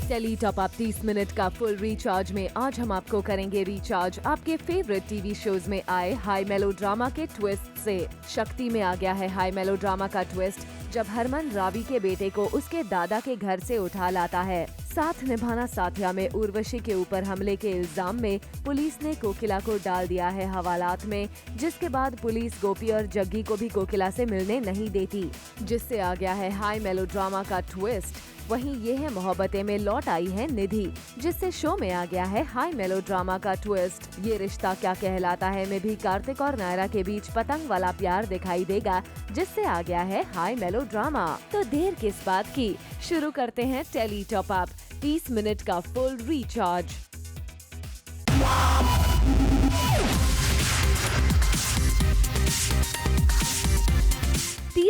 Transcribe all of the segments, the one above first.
Tele top up 30 minute का full recharge में आज हम आपको करेंगे रिचार्ज आपके फेवरेट टीवी शोज में आए हाई मेलोड्रामा के ट्विस्ट से। शक्ति में आ गया है हाई मेलोड्रामा का ट्विस्ट जब हरमन रावी के बेटे को उसके दादा के घर से उठा लाता है। साथ निभाना साथिया में उर्वशी के ऊपर हमले के इल्जाम में पुलिस ने कोकिला को डाल दिया है हवालात में, जिसके बाद पुलिस गोपी और जग्गी को भी कोकिला से मिलने नहीं देती, जिससे आ गया है हाई मेलोड्रामा का ट्विस्ट। वहीं ये है मोहब्बतें में लौट आई है निधि, जिससे शो में आ गया है हाई मेलोड्रामा का ट्विस्ट। ये रिश्ता क्या कहलाता है में भी कार्तिक और नायरा के बीच पतंग वाला प्यार दिखाई देगा, जिससे आ गया है हाई मेलोड्रामा। तो देर किस बात की, शुरू करते हैं टेली टॉप अप 30 मिनट का फुल रिचार्ज।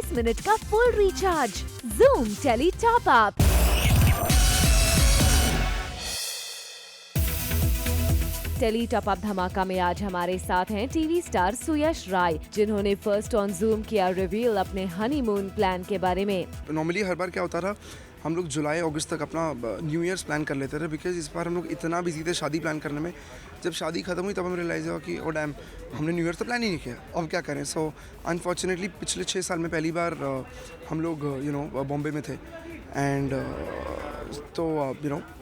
मिनट का full recharge Zoom tele top up. Tele top up धमाका में आज हमारे साथ हैं टीवी स्टार सुयश राय, जिन्होंने फर्स्ट ऑन Zoom किया रिवील अपने हनीमून प्लान के बारे में। नॉर्मली हर बार क्या होता था, हम लोग जुलाई अगस्त तक अपना न्यू ईयर्स प्लान कर लेते थे, बिकॉज इस बार हम लोग इतना बिजी थे शादी प्लान करने में। जब शादी खत्म हुई तब हमें रियलाइज़ हुआ कि ओ डैम, हमने न्यू ईयर्स तो प्लान ही नहीं किया, अब क्या करें। सो अनफॉर्चुनेटली पिछले 6 साल में पहली बार हम लोग बॉम्बे में थे एंड तो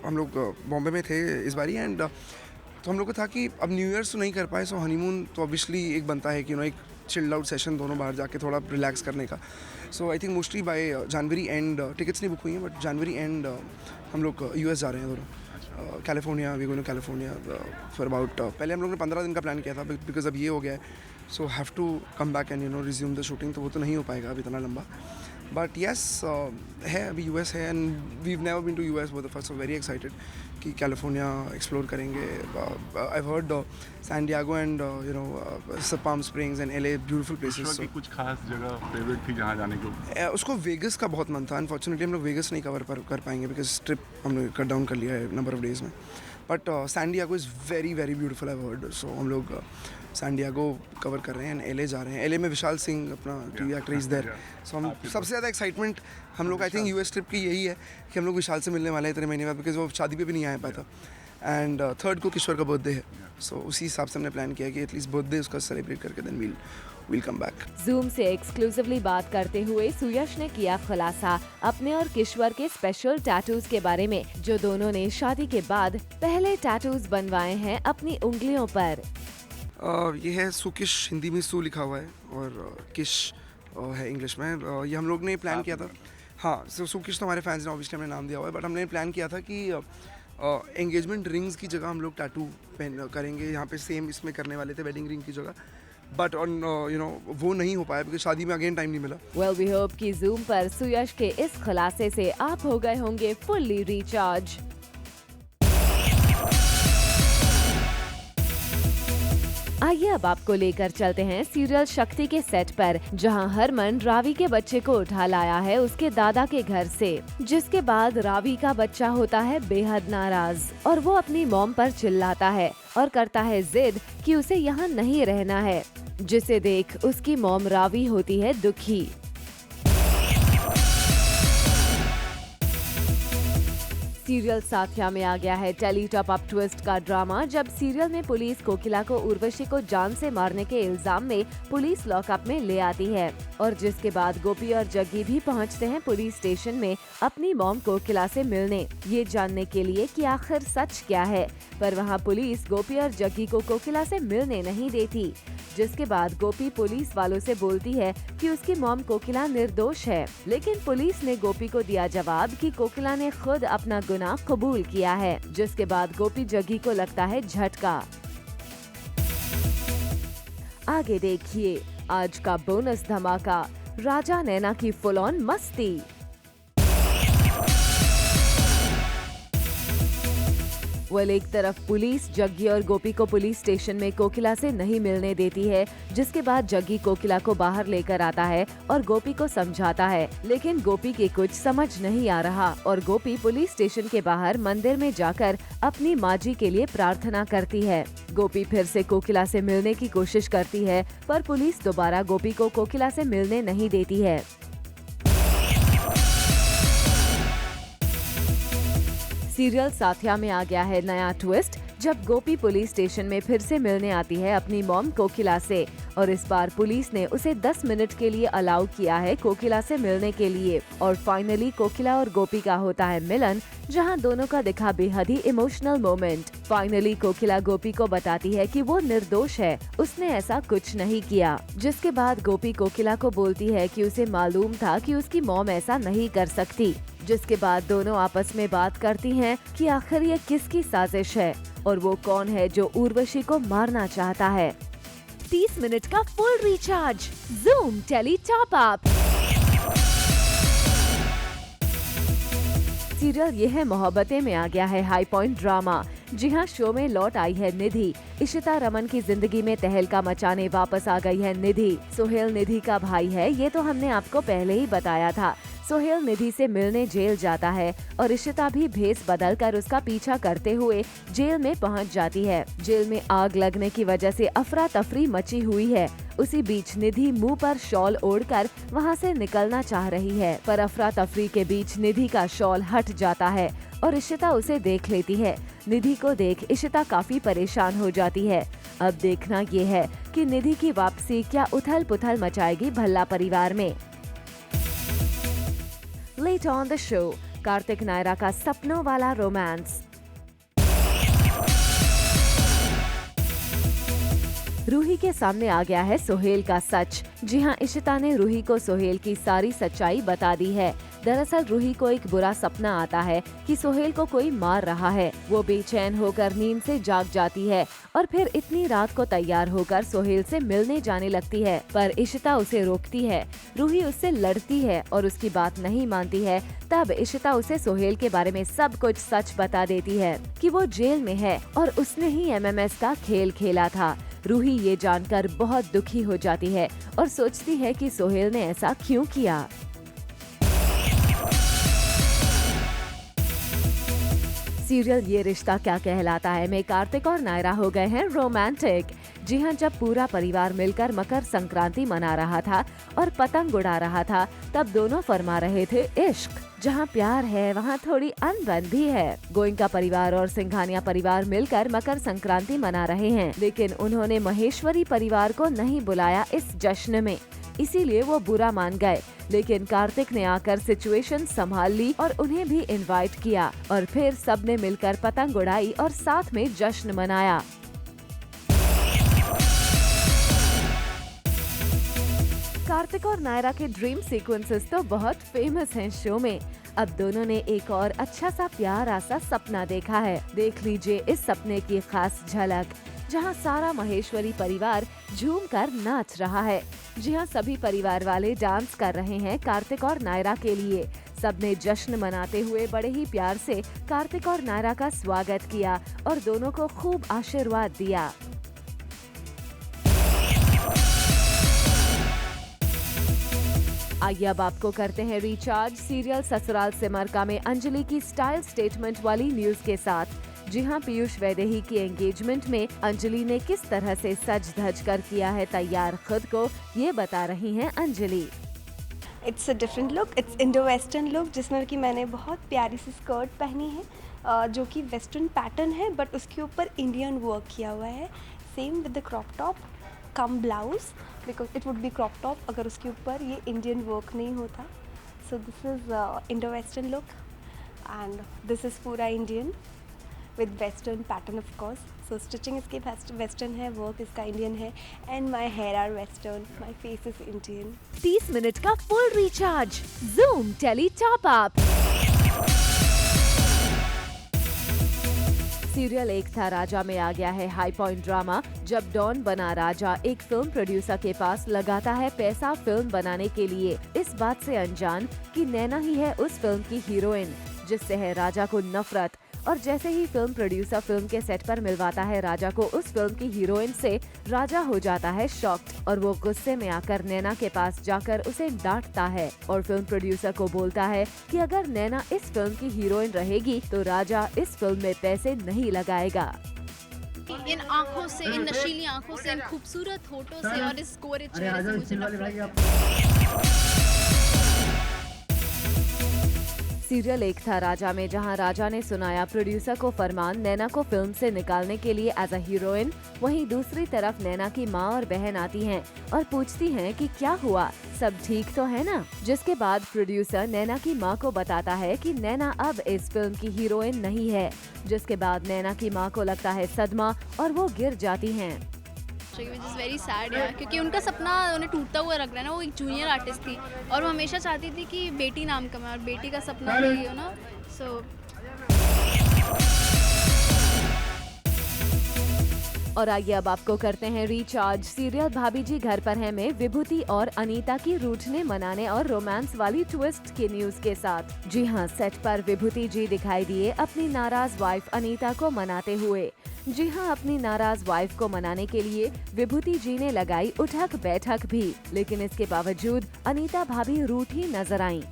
हम लोग बॉम्बे में थे इस बारी एंड तो हम लोग को था कि अब न्यू ईयर्स तो नहीं कर पाए, सो हनीमून तो ऑब्वियसली एक बनता है कि एक चिल्ड आउट सेशन दोनों बाहर जाके थोड़ा रिलैक्स करने का। So I think mostly by January and tickets नहीं बुक हुई हैं, बट जनवरी एंड हम लोग यूएस जा रहे हैं दोनों। California, we going to California for about पहले हम लोग ने 15 दिन का प्लान किया था, बिकॉज अब ये हो गया है, so have to come back and resume the shooting, तो वो तो नहीं हो पाएगा अब इतना लंबा। बट येस है, अभी यूएस है and we've never been to US for the first, so very excited कि कैलिफोर्निया एक्सप्लोर करेंगे। I heard San Diego and Palm Springs and LA beautiful places. कुछ खास जगह फेवरेट थी जहाँ जाने को? उसको वेगस का बहुत मन था, अनफॉर्चुनेटली हम लोग वेगस नहीं कर पाएंगे बिकॉज ट्रिप हम लोग कट डाउन कर लिया है नंबर ऑफ डेज में। But San Diego is very very beautiful I heard, so हम लोग सैन डिएगो कवर कर रहे हैं, एलए जा रहे हैं। एलए में विशाल सिंह अपना टीवी एक्टर इज देयर, सो हम सबसे ज़्यादा एक्साइटमेंट हम लोग आई थिंक यूएस ट्रिप की यही है कि हम लोग विशाल से मिलने वाले हैं इतने महीने बाद, बिकॉज वो शादी पे भी नहीं आ पाया था एंड 3rd को किशोर का बर्थडे है, सो उसी हिसाब से हमने प्लान किया कि एटलीस्ट बर्थडे उसका सेलिब्रेट करके then we'll come back। Zoom से एक्सक्लूसिवली बात करते हुए सुयश ने किया खुलासा अपने और किश्वर के स्पेशल टैटूज के बारे में, जो दोनों ने शादी के बाद पहले टैटूज बनवाए हैं अपनी उंगलियों पर। ये है सुकिश, हिंदी में सू लिखा हुआ है और किश है इंग्लिश में। ये हम लोग ने प्लान किया था, हाँ, सुकिश तो हमारे फैंस ने ऑब्वियसली हमने नाम दिया हुआ है, बट हमने प्लान किया था कि एंगेजमेंट रिंग्स की जगह हम लोग टैटू पहन करेंगे, यहाँ पे सेम इसमें करने वाले थे वेडिंग रिंग की जगह, बट ऑन वो नहीं हो पाया बिकॉज शादी में अगेन टाइम नहीं मिला। वेल वी होप कि Zoom पर सुयश के इस खुलासे से आप हो गए होंगे फुल्ली रिचार्ज। आइए अब आपको लेकर चलते हैं सीरियल शक्ति के सेट पर, जहां हरमन रावी के बच्चे को उठा लाया है उसके दादा के घर से, जिसके बाद रावी का बच्चा होता है बेहद नाराज और वो अपनी मॉम पर चिल्लाता है और करता है जिद कि उसे यहाँ नहीं रहना है, जिसे देख उसकी मॉम रावी होती है दुखी। सीरियल साथिया में आ गया है टेली टॉप अप ट्विस्ट का ड्रामा, जब सीरियल में पुलिस कोकिला को उर्वशी को जान से मारने के इल्जाम में पुलिस लॉकअप में ले आती है और जिसके बाद गोपी और जग्गी भी पहुंचते हैं पुलिस स्टेशन में अपनी मॉम कोकिला से मिलने, ये जानने के लिए कि आखिर सच क्या है। पर वहां पुलिस गोपी और जग्गी को कोकिला से मिलने नहीं देती, जिसके बाद गोपी पुलिस वालों से बोलती है कि उसकी मॉम कोकिला निर्दोष है, लेकिन पुलिस ने गोपी को दिया जवाब कि कोकिला ने खुद अपना गुनाह कबूल किया है, जिसके बाद गोपी जग्गी को लगता है झटका। आगे देखिए आज का बोनस धमाका, राजा नैना की फुल ऑन मस्ती। वेल एक तरफ पुलिस जग्गी और गोपी को पुलिस स्टेशन में कोकिला से नहीं मिलने देती है, जिसके बाद जग्गी कोकिला को बाहर लेकर आता है और गोपी को समझाता है, लेकिन गोपी के कुछ समझ नहीं आ रहा और गोपी पुलिस स्टेशन के बाहर मंदिर में जाकर अपनी माँ जी के लिए प्रार्थना करती है। गोपी फिर से कोकिला से मिलने की कोशिश करती है, पर पुलिस दोबारा गोपी को कोकिला से मिलने नहीं देती है। सीरियल साथिया में आ गया है नया ट्विस्ट, जब गोपी पुलिस स्टेशन में फिर से मिलने आती है अपनी मॉम कोकिला से, और इस बार पुलिस ने उसे 10 मिनट के लिए अलाउ किया है कोकिला से मिलने के लिए। और फाइनली कोकिला और गोपी का होता है मिलन, जहां दोनों का दिखा बेहद ही इमोशनल मोमेंट। फाइनली कोकिला गोपी को बताती है कि वो निर्दोष है, उसने ऐसा कुछ नहीं किया। जिसके बाद गोपी कोकिला को बोलती है कि उसे मालूम था कि उसकी मॉम ऐसा नहीं कर सकती। जिसके बाद दोनों आपस में बात करती हैं कि आखिर ये किसकी साजिश है और वो कौन है जो उर्वशी को मारना चाहता है। 30 मिनट का full recharge, Zoom tele top up. Serial ये है मोहब्बतें में आ गया है हाई पॉइंट ड्रामा। जी हाँ, शो में लौट आई है निधि। इशिता रमन की जिंदगी में तहलका मचाने वापस आ गई है निधि। सोहेल निधि का भाई है, ये तो हमने आपको पहले ही बताया था। सोहेल निधि से मिलने जेल जाता है और इशिता भी भेस बदल कर उसका पीछा करते हुए जेल में पहुंच जाती है। जेल में आग लगने की वजह से अफरा तफरी मची हुई है। उसी बीच निधि मुंह पर शॉल ओढ़कर वहां से निकलना चाह रही है, पर अफरा तफरी के बीच निधि का शॉल हट जाता है और इशिता उसे देख लेती है। निधि को देख इशिता काफी परेशान हो जाती है। अब देखना ये है कि निधि की वापसी क्या उथल पुथल मचाएगी भल्ला परिवार में। Later on the show, Kartik Naira का सपनों वाला रोमांस। रूही के सामने आ गया है सोहेल का सच। जी हाँ, इशिता ने रूही को सोहेल की सारी सच्चाई बता दी है। दरअसल रूही को एक बुरा सपना आता है कि सोहेल को कोई मार रहा है। वो बेचैन होकर नींद से जाग जाती है और फिर इतनी रात को तैयार होकर सोहेल से मिलने जाने लगती है, पर इशिता उसे रोकती है। रूही उससे लड़ती है और उसकी बात नहीं मानती है। तब इशिता उसे सोहेल के बारे में सब कुछ सच बता देती है कि वो जेल में है और उसने ही MMS का खेल खेला था। रूही ये जानकर बहुत दुखी हो जाती है और सोचती है कि सोहेल ने ऐसा क्यों किया। सीरियल ये रिश्ता क्या कहलाता है में कार्तिक और नायरा हो गए हैं रोमांटिक। जी हाँ, जब पूरा परिवार मिलकर मकर संक्रांति मना रहा था और पतंग उड़ा रहा था, तब दोनों फरमा रहे थे इश्क। जहाँ प्यार है वहाँ थोड़ी अनबन भी है। गोइंका परिवार और सिंघानिया परिवार मिलकर मकर संक्रांति मना रहे हैं, लेकिन उन्होंने महेश्वरी परिवार को नहीं बुलाया इस जश्न में, इसीलिए वो बुरा मान गए। लेकिन कार्तिक ने आकर सिचुएशन संभाल ली और उन्हें भी इनवाइट किया और फिर सबने मिलकर पतंग उड़ाई और साथ में जश्न मनाया। कार्तिक और नायरा के ड्रीम सीक्वेंसेस तो बहुत फेमस हैं शो में। अब दोनों ने एक और अच्छा सा प्यारा सा सपना देखा है। देख लीजिए इस सपने की खास झलक, जहां सारा महेश्वरी परिवार झूमकर नाच रहा है। जी हाँ, सभी परिवार वाले डांस कर रहे हैं कार्तिक और नायरा के लिए। सबने जश्न मनाते हुए बड़े ही प्यार से कार्तिक और नायरा का स्वागत किया और दोनों को खूब आशीर्वाद दिया। आइए अब आपको करते हैं रिचार्ज सीरियल ससुराल सिमरका में अंजलि की स्टाइल स्टेटमेंट वाली न्यूज के साथ। जी हाँ, पीयूष वैदेही की एंगेजमेंट में अंजलि ने किस तरह से सज धज कर किया है तैयार खुद को, ये बता रही हैं Anjali. It's a different look, it's Indo western look, जिसमें कि मैंने बहुत प्यारी सी स्कर्ट पहनी है जो कि वेस्टर्न पैटर्न है, बट उसके ऊपर इंडियन वर्क किया हुआ है। Same with the crop top come blouse, because it would be crop top अगर उसके ऊपर ये इंडियन वर्क नहीं होता। So this is Indo western look and this is पूरा Indian with western pattern of course. So stitching इसके western है, work इसका Indian है, and my hair are western, my face is Indian. 30 minute का full recharge, Zoom tele top up. Serial Ek Tha Raja में आ गया है हाई पॉइंट ड्रामा। जब डॉन बना राजा एक फिल्म प्रोड्यूसर के पास लगाता है पैसा फिल्म बनाने के लिए, इस बात से अनजान कि नैना ही है उस फिल्म की हीरोइन, जिससे है राजा को नफरत। और जैसे ही फिल्म प्रोड्यूसर फिल्म के सेट पर मिलवाता है राजा को उस फिल्म की हीरोइन से, राजा हो जाता है शॉक्ड और वो गुस्से में आकर नैना के पास जाकर उसे डांटता है और फिल्म प्रोड्यूसर को बोलता है कि अगर नैना इस फिल्म की हीरोइन रहेगी तो राजा इस फिल्म में पैसे नहीं लगाएगा। इन आँखों से, इन नशीली आँखों से, इन खूबसूरत होठों से और इस गोरे चेहरे से मुझे नफरत है। सीरियल एक था राजा में जहां राजा ने सुनाया प्रोड्यूसर को फरमान नैना को फिल्म से निकालने के लिए एज अ हीरोइन, वहीं दूसरी तरफ नैना की मां और बहन आती हैं और पूछती हैं कि क्या हुआ, सब ठीक तो है ना। जिसके बाद प्रोड्यूसर नैना की मां को बताता है कि नैना अब इस फिल्म की हीरोइन नहीं है। जिसके बाद नैना की मां को लगता है सदमा और वो गिर जाती हैं। विच इज़ वेरी सैड है, क्योंकि उनका सपना उन्हें टूटता हुआ रख रहा है ना। वो एक जूनियर आर्टिस्ट थी और वो हमेशा चाहती थी कि बेटी नाम कमाए और बेटी का सपना भी हो ना। सो और आइए अब आपको करते हैं रिचार्ज। सीरियल भाभी जी घर पर हैं में विभूति और अनीता की रूठने मनाने और रोमांस वाली ट्विस्ट के न्यूज के साथ। जी हाँ, सेट पर विभूति जी दिखाई दिए अपनी नाराज वाइफ अनीता को मनाते हुए। जी हाँ, अपनी नाराज वाइफ को मनाने के लिए विभूति जी ने लगाई उठक बैठक भी, लेकिन इसके बावजूद अनीता भाभी रूठी नजर आईं।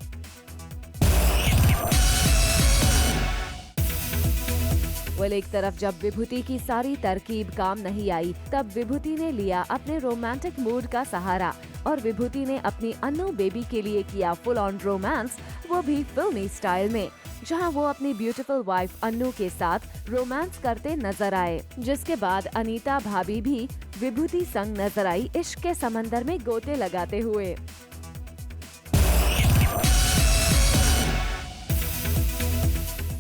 एक तरफ जब विभूति की सारी तरकीब काम नहीं आई, तब विभूति ने लिया अपने रोमांटिक मूड का सहारा और विभूति ने अपनी अन्नू बेबी के लिए किया फुल ऑन रोमांस, वो भी फिल्मी स्टाइल में, जहां वो अपनी ब्यूटीफुल वाइफ अन्नू के साथ रोमांस करते नजर आए। जिसके बाद अनीता भाभी भी विभूति संग नजर आई इश्क के समंदर में गोते लगाते हुए।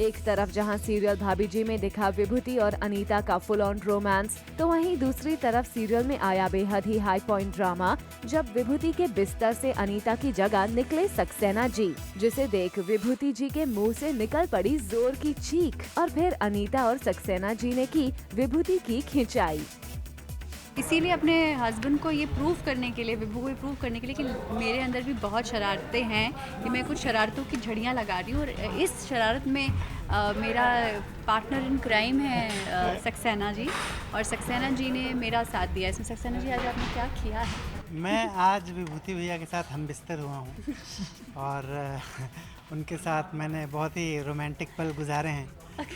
एक तरफ जहां सीरियल भाभी जी में दिखा विभूति और अनीता का फुल ऑन रोमांस, तो वहीं दूसरी तरफ सीरियल में आया बेहद ही हाई पॉइंट ड्रामा, जब विभूति के बिस्तर से अनीता की जगह निकले सक्सेना जी, जिसे देख विभूति जी के मुंह से निकल पड़ी जोर की चीख और फिर अनीता और सक्सेना जी ने की विभूति की खिंचाई। इसीलिए अपने हस्बैंड को ये प्रूव करने के लिए, विभू को ये प्रूव करने के लिए कि मेरे अंदर भी बहुत शरारतें हैं, कि मैं कुछ शरारतों की झड़ियाँ लगा रही हूँ और इस शरारत में मेरा पार्टनर इन क्राइम है सक्सेना जी, और सक्सेना जी ने मेरा साथ दिया इसमें। सक्सेना जी, आज आपने क्या किया है? मैं आज विभूति भैया के साथ हम बिस्तर हुआ हूँ और उनके साथ मैंने बहुत ही रोमांटिक पल गुजारे हैं।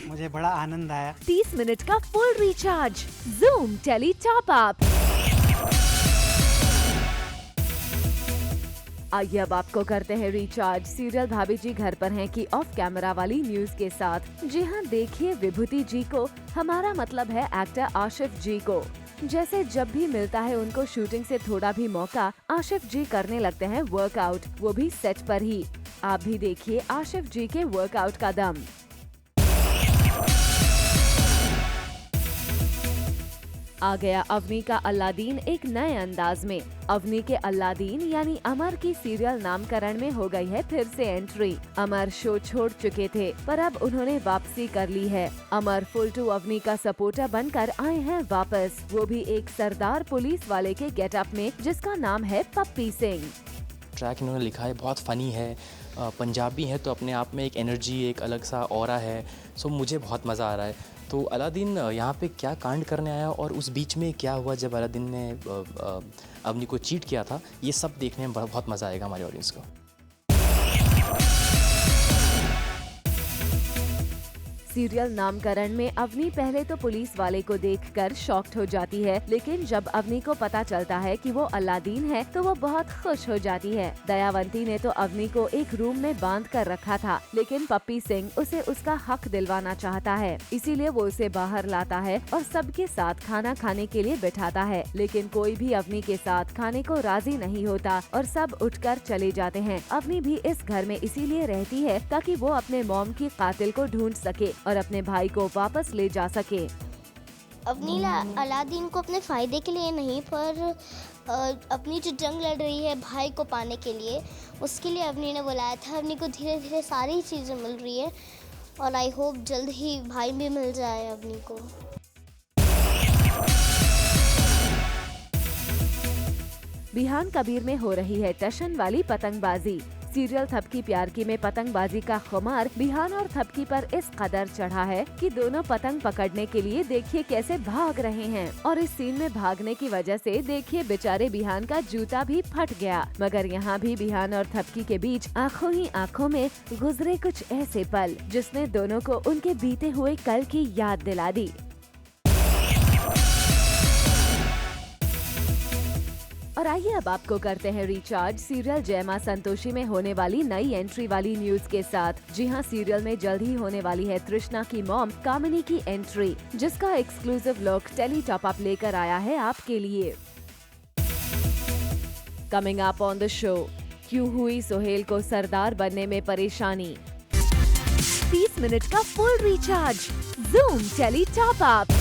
मुझे बड़ा आनंद आया। 30 मिनट का full recharge Zoom tele top up. आइए अब आपको करते हैं रिचार्ज सीरियल भाभी जी घर पर हैं कि ऑफ कैमरा वाली न्यूज के साथ। जी हाँ, देखिए विभूति जी को, हमारा मतलब है एक्टर आशिफ जी को। जैसे जब भी मिलता है उनको शूटिंग से थोड़ा भी मौका, आशिफ जी करने लगते हैं वर्कआउट, वो भी सेट पर ही। आप भी देखिए आशिफ जी के वर्कआउट का दम। आ गया अवनी का अल्लादीन एक नए अंदाज में। अवनी के अल्लादीन यानी अमर की सीरियल नामकरण में हो गई है फिर से एंट्री। अमर शो छोड़ चुके थे पर अब उन्होंने वापसी कर ली है। अमर फुल टू अवनी का सपोर्टर बनकर आए हैं वापस, वो भी एक सरदार पुलिस वाले के गेटअप में, जिसका नाम है पप्पी सिंह। ट्रैक इन्होंने लिखा है, बहुत फ़नी है, पंजाबी है तो अपने आप में एक एनर्जी, एक अलग सा ऑरा है। सो मुझे बहुत मज़ा आ रहा है। तो अलादीन यहाँ पे क्या कांड करने आया और उस बीच में क्या हुआ जब अलादीन ने अवनी को चीट किया था, ये सब देखने में बहुत मज़ा आएगा हमारे ऑडियंस को। सीरियल नामकरण में अवनी पहले तो पुलिस वाले को देखकर शॉक्ड हो जाती है, लेकिन जब अवनी को पता चलता है कि वो अल्लादीन है तो वो बहुत खुश हो जाती है। दयावंती ने तो अवनी को एक रूम में बांध कर रखा था, लेकिन पप्पी सिंह उसे उसका हक दिलवाना चाहता है, इसीलिए वो उसे बाहर लाता है और सबके साथ खाना खाने के लिए बिठाता है। लेकिन कोई भी अवनी के साथ खाने को राजी नहीं होता और सब उठकर चले जाते हैं। अवनी भी इस घर में इसीलिए रहती है ताकि वो अपने मॉम की कातिल को ढूंढ सके और अपने भाई को वापस ले जा सके। अवनी अलादीन को अपने फ़ायदे के लिए नहीं, पर अपनी जो जंग लड़ रही है भाई को पाने के लिए, उसके लिए अवनी ने बुलाया था। अवनी को धीरे धीरे सारी चीज़ें मिल रही है और आई होप जल्द ही भाई भी मिल जाए अवनी को। बिहान कबीर में हो रही है टशन वाली पतंगबाजी। सीरियल थपकी प्यार की में पतंगबाजी का खुमार बिहान और थपकी पर इस कदर चढ़ा है कि दोनों पतंग पकड़ने के लिए देखिए कैसे भाग रहे हैं, और इस सीन में भागने की वजह से देखिए बेचारे बिहान का जूता भी फट गया। मगर यहाँ भी बिहान और थपकी के बीच आंखों ही आंखों में गुजरे कुछ ऐसे पल जिसने दोनों को उनके बीते हुए कल की याद दिला दी। और आइए अब आपको करते हैं रिचार्ज सीरियल जय मां संतोषी में होने वाली नई एंट्री वाली न्यूज के साथ। जी हां, सीरियल में जल्द ही होने वाली है तृष्णा की मॉम कामिनी की एंट्री, जिसका exclusive look tele top up लेकर आया है आपके लिए। Coming up on the show, क्यों हुई सोहेल को सरदार बनने में परेशानी। 30 मिनट का full recharge, Zoom tele top up.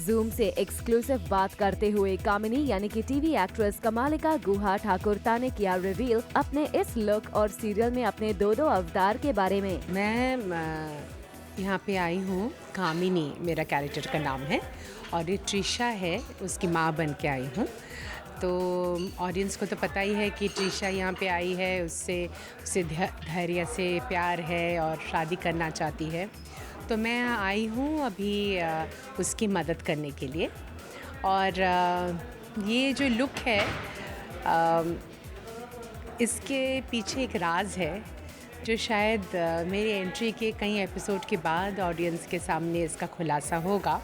Zoom से एक्सक्लूसिव बात करते हुए कामिनी यानी कि टीवी एक्ट्रेस कमालिका गुहा ठाकुरता ने किया रिवील अपने इस लुक और सीरियल में अपने दो अवतार के बारे में। मैं यहाँ पे आई हूँ, कामिनी मेरा कैरेक्टर का नाम है और ये ट्रिशा है, उसकी माँ बन के आई हूँ। तो ऑडियंस को तो पता ही है कि ट्रिशा यहाँ पे आई है, उससे धैर्य से प्यार है और शादी करना चाहती है। तो मैं आई हूँ अभी उसकी मदद करने के लिए। और ये जो लुक है, इसके पीछे एक राज है जो शायद मेरी एंट्री के कई एपिसोड के बाद ऑडियंस के सामने इसका खुलासा होगा।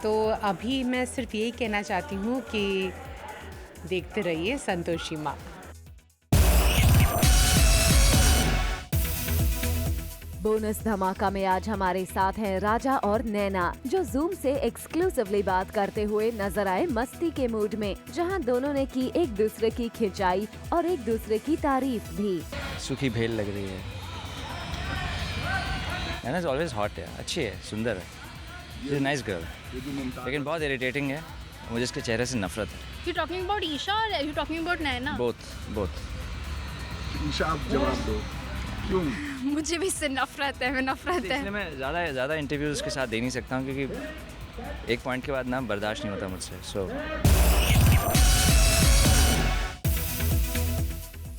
तो अभी मैं सिर्फ यही कहना चाहती हूँ कि देखते रहिए संतोषी माँ। बोनस धमाका में आज हमारे साथ हैं राजा और नैना, जो जूम से एक्सक्लूसिवली बात करते हुए नजर आए मस्ती के मूड में, जहां दोनों ने की एक दूसरे की खिंचाई और एक दूसरे की तारीफ भी। सूखी भेल लग रही है, नैना इज ऑलवेज हॉट है, अच्छी है, सुंदर है, शी इज नाइस गर्ल, लेकिन बहुत इरिटेटिंग है, मुझे इसके चेहरे से नफरत है। You talking about ईशा और you talking about Naina? Both. Isha, आप जवाब दो, क्यों? मुझे भी इससे नफरत है, इसलिए मैं ज़्यादा इंटरव्यूज़ उसके साथ दे नहीं सकता हूँ, क्योंकि एक पॉइंट के बाद ना बर्दाश्त नहीं होता मुझसे। सो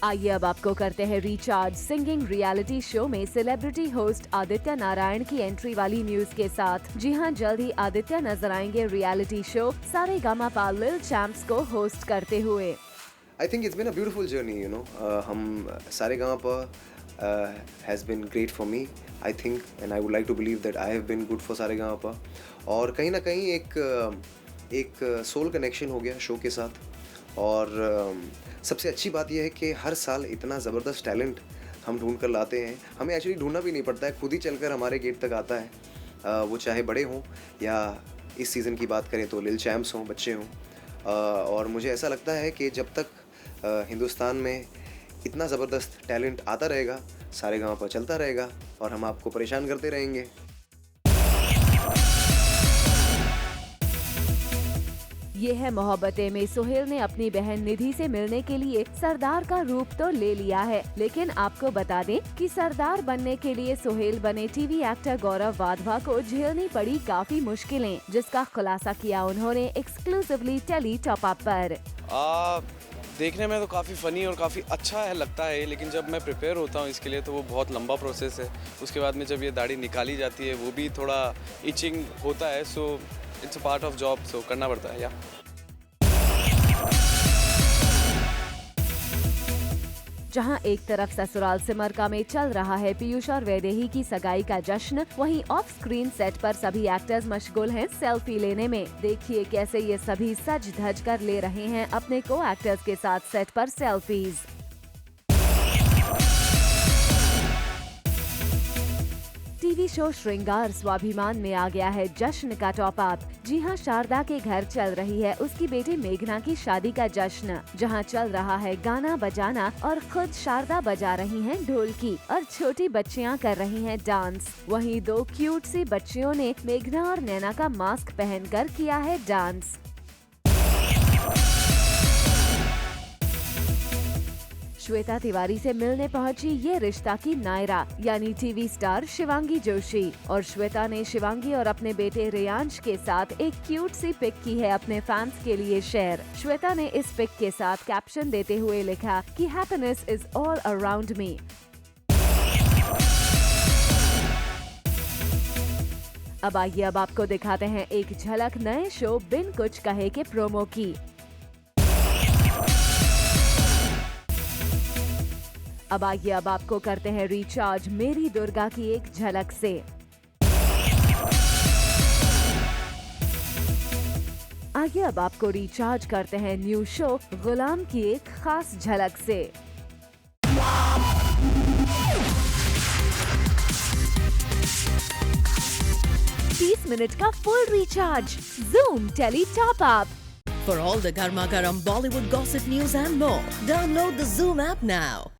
आइए अब आपको करते हैं रिचार्ज सिंगिंग रियलिटी शो में सेलिब्रिटी होस्ट आदित्य नारायण की एंट्री वाली न्यूज के साथ। जी हां, जल्द ही आदित्य नजर आएंगे reality show Saregamapa little champs को होस्ट करते हुए। I think it's been a beautiful journey, you know. हम Sa Re Ga Ma Pa has been great for me, I think, and I would like to believe that I have been good for Sa Re Ga Ma Pa. और कहीं ना कहीं एक soul connection हो गया शो के साथ। और सबसे अच्छी बात यह है कि हर साल इतना ज़बरदस्त टैलेंट हम ढूंढ कर लाते हैं, हमें एक्चुअली ढूंढना भी नहीं पड़ता है, खुद ही चलकर हमारे गेट तक आता है। वो चाहे बड़े हों या इस सीज़न की बात करें तो लिटिल चैम्प्स हों, बच्चे हों। और मुझे ऐसा लगता है कि जब तक हिंदुस्तान में इतना ज़बरदस्त टैलेंट आता रहेगा, सारेगामापा चलता रहेगा और हम आपको परेशान करते रहेंगे। ये है मोहब्बतें में सोहेल ने अपनी बहन निधि से मिलने के लिए सरदार का रूप तो ले लिया है, लेकिन आपको बता दें कि सरदार बनने के लिए सोहेल बने टीवी एक्टर गौरव वाधवा को झेलनी पड़ी काफी मुश्किलें, जिसका खुलासा किया उन्होंने एक्सक्लूसिवली टेली टॉप अप पर। देखने में तो काफ़ी फ़नी और काफ़ी अच्छा है लगता है, लेकिन जब मैं प्रिपेयर होता हूँ इसके लिए तो वो बहुत लंबा प्रोसेस है। उसके बाद में जब ये दाढ़ी निकाली जाती है वो भी थोड़ा इचिंग होता है। So it's a part of job, so करना पड़ता है। या जहां एक तरफ ससुराल सिमरका में चल रहा है पीयूष और वैदेही की सगाई का जश्न, वहीं ऑफ स्क्रीन सेट पर सभी एक्टर्स मशगूल हैं सेल्फी लेने में। देखिए कैसे ये सभी सज धज कर ले रहे हैं अपने को एक्टर्स के साथ सेट पर सेल्फीज। टीवी शो श्रृंगार स्वाभिमान में आ गया है जश्न का टॉप अप। जी हां, शारदा के घर चल रही है उसकी बेटी मेघना की शादी का जश्न, जहां चल रहा है गाना बजाना और खुद शारदा बजा रही हैं ढोलकी और छोटी बच्चियां कर रही हैं डांस। वहीं दो क्यूट सी बच्चियों ने मेघना और नैना का मास्क पहनकर किया है डांस। श्वेता तिवारी से मिलने पहुंची ये रिश्ता की नायरा यानी टीवी स्टार शिवांगी जोशी, और श्वेता ने शिवांगी और अपने बेटे रेयांश के साथ एक क्यूट सी पिक की है अपने फैंस के लिए शेयर। श्वेता ने इस पिक के साथ कैप्शन देते हुए लिखा कि happiness is all around me. अब आइए अब आपको दिखाते हैं एक झलक नए शो बिन कुछ कहे के प्रोमो की। अब आइए अब आपको करते हैं रिचार्ज मेरी दुर्गा की एक झलक से। आइए अब आपको रिचार्ज करते हैं न्यू शो गुलाम की एक खास झलक से। मिनट का full recharge Zoom Tele Top Up. For all the Garma Garam Bollywood gossip news and more, download the Zoom app now.